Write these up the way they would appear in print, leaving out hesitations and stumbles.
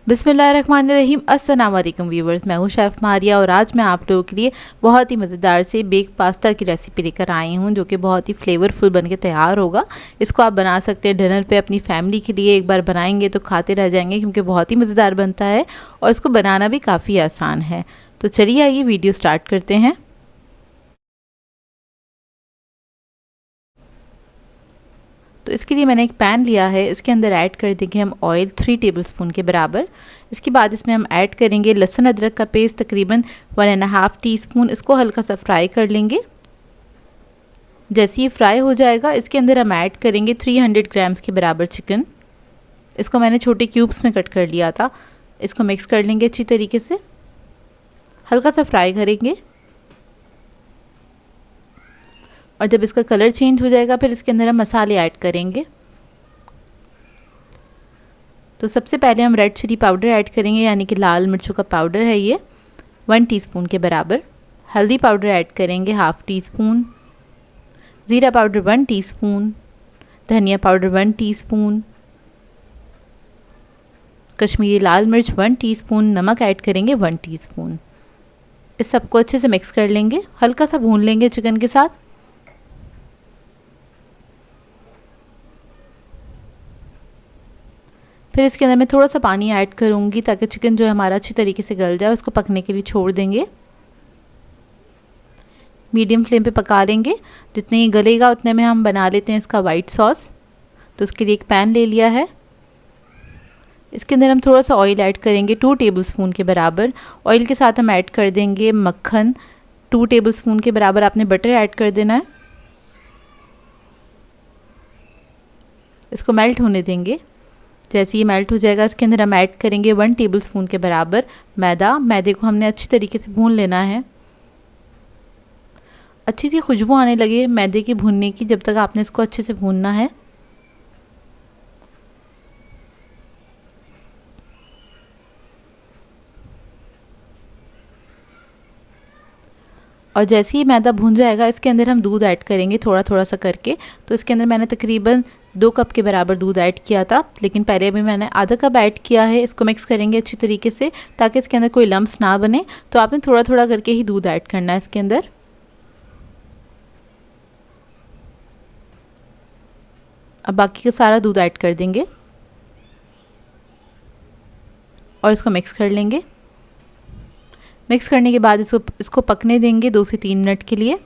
बिस्मिल्लाहिर्रहमानिर्रहीम। अस्सलाम वालेकुम व्यूवर्स, मैं हूँ शेफ़ मारिया और आज मैं आप लोगों के लिए बहुत ही मज़ेदार से बेक पास्ता की रेसिपी लेकर आई हूँ, जो कि बहुत ही फ्लेवरफुल बनके तैयार होगा। इसको आप बना सकते हैं डिनर पे अपनी फैमिली के लिए। एक बार बनाएंगे तो खाते रह जाएंगे, क्योंकि बहुत ही मज़ेदार बनता है और इसको बनाना भी काफ़ी आसान है। तो चलिए आइए वीडियो स्टार्ट करते हैं। तो इसके लिए मैंने एक पैन लिया है, इसके अंदर ऐड कर देंगे हम ऑयल 3 टेबलस्पून के बराबर। इसके बाद इसमें हम ऐड करेंगे लहसुन अदरक का पेस्ट तकरीबन 1.5 टीस्पून। इसको हल्का सा फ्राई कर लेंगे। जैसे ये फ्राई हो जाएगा, इसके अंदर हम ऐड करेंगे 300 ग्राम्स के बराबर चिकन। इसको मैंने छोटे क्यूब्स में कट कर लिया था। इसको मिक्स कर लेंगे अच्छी तरीके से, हल्का सा फ्राई करेंगे। और जब इसका कलर चेंज हो जाएगा, फिर इसके अंदर हम मसाले ऐड करेंगे। तो सबसे पहले हम रेड चिली पाउडर ऐड करेंगे, यानी कि लाल मिर्चों का पाउडर है ये, 1 टीस्पून के बराबर। हल्दी पाउडर ऐड करेंगे 1/2 टीस्पून। ज़ीरा पाउडर 1 टीस्पून। धनिया पाउडर 1 टीस्पून। कश्मीरी लाल मिर्च 1 टीस्पून। नमक ऐड करेंगे 1 टीस्पून। इस सबको अच्छे से मिक्स कर लेंगे, हल्का सा भून लेंगे चिकन के साथ। फिर इसके अंदर मैं थोड़ा सा पानी ऐड करूँगी, ताकि चिकन जो है हमारा अच्छी तरीके से गल जाए। उसको पकने के लिए छोड़ देंगे। मीडियम फ्लेम पे पका लेंगे। जितने ही गलेगा उतने में हम बना लेते हैं इसका वाइट सॉस। तो उसके लिए एक पैन ले लिया है। इसके अंदर हम थोड़ा सा ऑयल ऐड करेंगे 2 टेबलस्पून के बराबर। ऑयल के साथ हम ऐड कर देंगे मक्खन 2 टेबलस्पून के बराबर। आपने बटर ऐड कर देना है। इसको मेल्ट होने देंगे। जैसे ये मेल्ट हो जाएगा, इसके अंदर हम ऐड करेंगे 1 टेबलस्पून के बराबर मैदा। मैदे को हमने अच्छी तरीके से भून लेना है। अच्छी सी खुशबू आने लगे मैदे की भूनने की, जब तक आपने इसको अच्छे से भूनना है। और जैसे ही मैदा भून जाएगा, इसके अंदर हम दूध ऐड करेंगे थोड़ा थोड़ा सा करके। तो इसके अंदर मैंने तकरीबन 2 कप के बराबर दूध ऐड किया था, लेकिन पहले अभी मैंने आधा कप ऐड किया है। इसको मिक्स करेंगे अच्छी तरीके से, ताकि इसके अंदर कोई लम्स ना बने। तो आपने थोड़ा थोड़ा करके ही दूध ऐड करना है इसके अंदर। अब बाकी का सारा दूध ऐड कर देंगे और इसको मिक्स कर लेंगे। मिक्स करने के बाद इसको पकने देंगे 2 से 3 मिनट के लिए।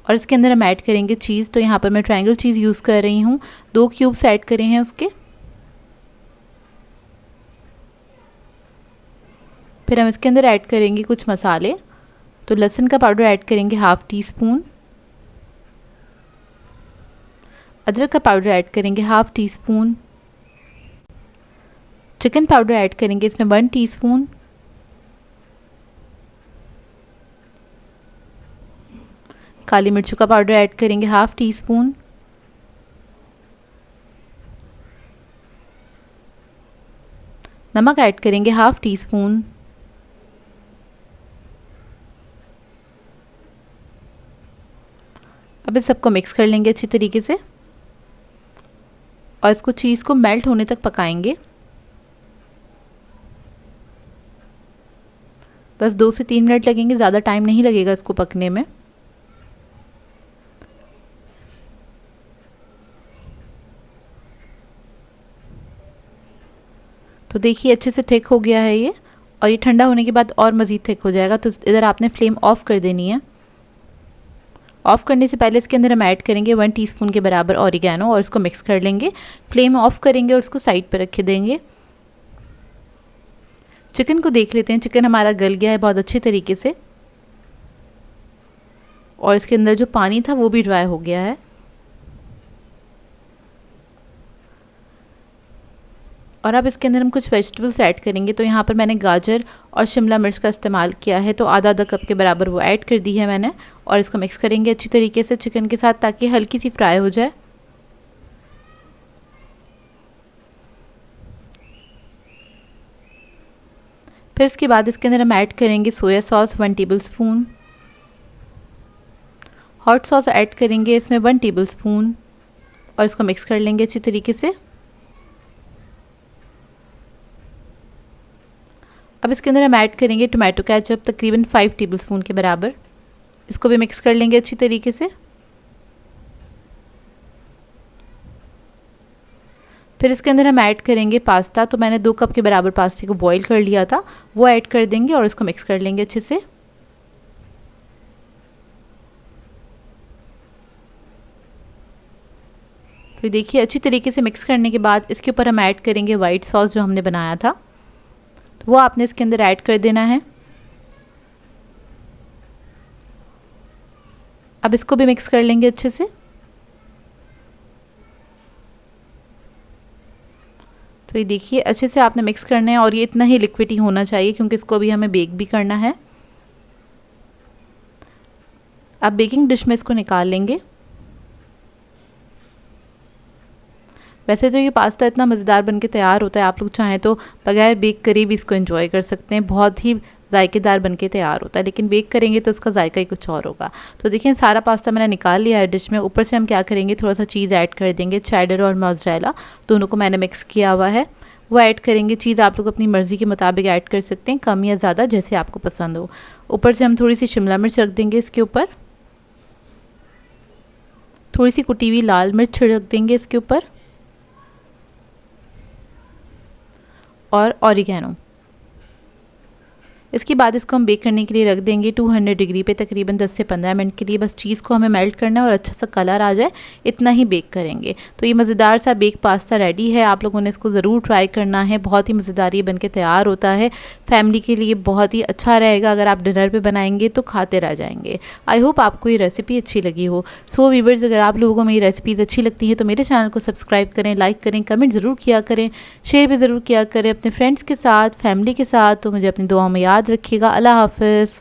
और इसके अंदर हम ऐड करेंगे चीज़। तो यहाँ पर मैं ट्रायंगल चीज़ यूज़ कर रही हूँ। 2 क्यूब्स ऐड करे हैं उसके। फिर हम इसके अंदर ऐड करेंगे कुछ मसाले। तो लहसुन का पाउडर ऐड करेंगे 1/2 टीस्पून। अदरक का पाउडर ऐड करेंगे 1/2 टीस्पून। चिकन पाउडर ऐड करेंगे इसमें 1 टीस्पून। काली मिर्चों का पाउडर ऐड करेंगे 1/2 टीस्पून। नमक ऐड करेंगे 1/2 टीस्पून। अब इस सबको मिक्स कर लेंगे अच्छी तरीके से और इसको चीज़ को मेल्ट होने तक पकाएंगे। बस 2 से 3 मिनट लगेंगे, ज़्यादा टाइम नहीं लगेगा इसको पकने में। तो देखिए अच्छे से थिक हो गया है ये, और ये ठंडा होने के बाद और मज़ीद थिक हो जाएगा। तो इधर आपने फ्लेम ऑफ़ कर देनी है। ऑफ़ करने से पहले इसके अंदर हम ऐड करेंगे 1 टीस्पून के बराबर ऑरिगेनो और इसको मिक्स कर लेंगे। फ्लेम ऑफ़ करेंगे और इसको साइड पर रख देंगे। चिकन को देख लेते हैं। चिकन हमारा गल गया है बहुत अच्छे तरीके से, और इसके अंदर जो पानी था वो भी ड्राई हो गया है। और अब इसके अंदर हम कुछ वेजिटेबल्स ऐड करेंगे। तो यहाँ पर मैंने गाजर और शिमला मिर्च का इस्तेमाल किया है। तो आधा कप के बराबर वो ऐड कर दी है मैंने, और इसको मिक्स करेंगे अच्छी तरीके से चिकन के साथ, ताकि हल्की सी फ्राई हो जाए। फिर इसके बाद इसके अंदर हम ऐड करेंगे soya sauce 1 tablespoon. Hot sauce add करेंगे इसमें 1 टेबलस्पून, और इसको मिक्स कर लेंगे अच्छी तरीके से। अब इसके अंदर हम ऐड करेंगे टोमेटो केचप तकरीबन 5 टेबलस्पून के बराबर। इसको भी मिक्स कर लेंगे अच्छी तरीके से। फिर इसके अंदर हम ऐड करेंगे पास्ता। तो मैंने 2 कप के बराबर पास्ते को बॉईल कर लिया था, वो ऐड कर देंगे और इसको मिक्स कर लेंगे अच्छे से। तो देखिए अच्छी तरीके से मिक्स करने के बाद इसके ऊपर हम ऐड करेंगे वाइट सॉस जो हमने बनाया था, तो वो आपने इसके अंदर ऐड कर देना है। अब इसको भी मिक्स कर लेंगे अच्छे से। तो ये देखिए अच्छे से आपने मिक्स करना है और ये इतना ही लिक्विड ही होना चाहिए क्योंकि इसको अभी हमें बेक भी करना है। अब बेकिंग डिश में इसको निकाल लेंगे। वैसे तो ये पास्ता इतना मज़ेदार बनके तैयार होता है, आप लोग चाहें तो बगैर बेक करे भी इसको एंजॉय कर सकते हैं, बहुत ही जायकेदार बनके तैयार होता है, लेकिन बेक करेंगे तो इसका जायका ही कुछ और होगा। तो देखिए सारा पास्ता मैंने निकाल लिया है डिश में। ऊपर से हम क्या करेंगे, थोड़ा सा चीज़ ऐड कर देंगे, चेडर और मोज़रेला दोनों को मैंने मिक्स किया हुआ है, वो ऐड करेंगे। चीज़ आप लोग अपनी मर्ज़ी के मुताबिक ऐड कर सकते हैं, कम या ज़्यादा जैसे आपको पसंद हो। ऊपर से हम थोड़ी सी शिमला मिर्च रख देंगे इसके ऊपर, थोड़ी सी कुटी हुई लाल मिर्च छिड़क देंगे इसके ऊपर और ऑरिगेनो। इसके बाद इसको हम बेक करने के लिए रख देंगे 200 डिग्री पे तकरीबन 10 से 15 मिनट के लिए। बस चीज़ को हमें मेल्ट करना है और अच्छा सा कलर आ जाए, इतना ही बेक करेंगे। तो ये मज़ेदार सा बेक पास्ता रेडी है, आप लोगों ने इसको ज़रूर ट्राई करना है। बहुत ही मज़ेदार ये बन के तैयार होता है, फैमिली के लिए बहुत ही अच्छा रहेगा। अगर आप डिनर पर बनाएंगे तो खाते रह जाएंगे। आई होप आपको ये रेसिपी अच्छी लगी हो। सो व्यूअर्स, अगर आप लोगों को मेरी रेसिपीज़ अच्छी लगती हैं तो मेरे चैनल को सब्सक्राइब करें, लाइक करें, कमेंट ज़रूर किया करें, शेयर भी ज़रूर किया करें अपने फ्रेंड्स के साथ, फैमिली के साथ। तो मुझे अपनी दुआओं में याद रखिएगा। अल्लाह हाफ़िज़।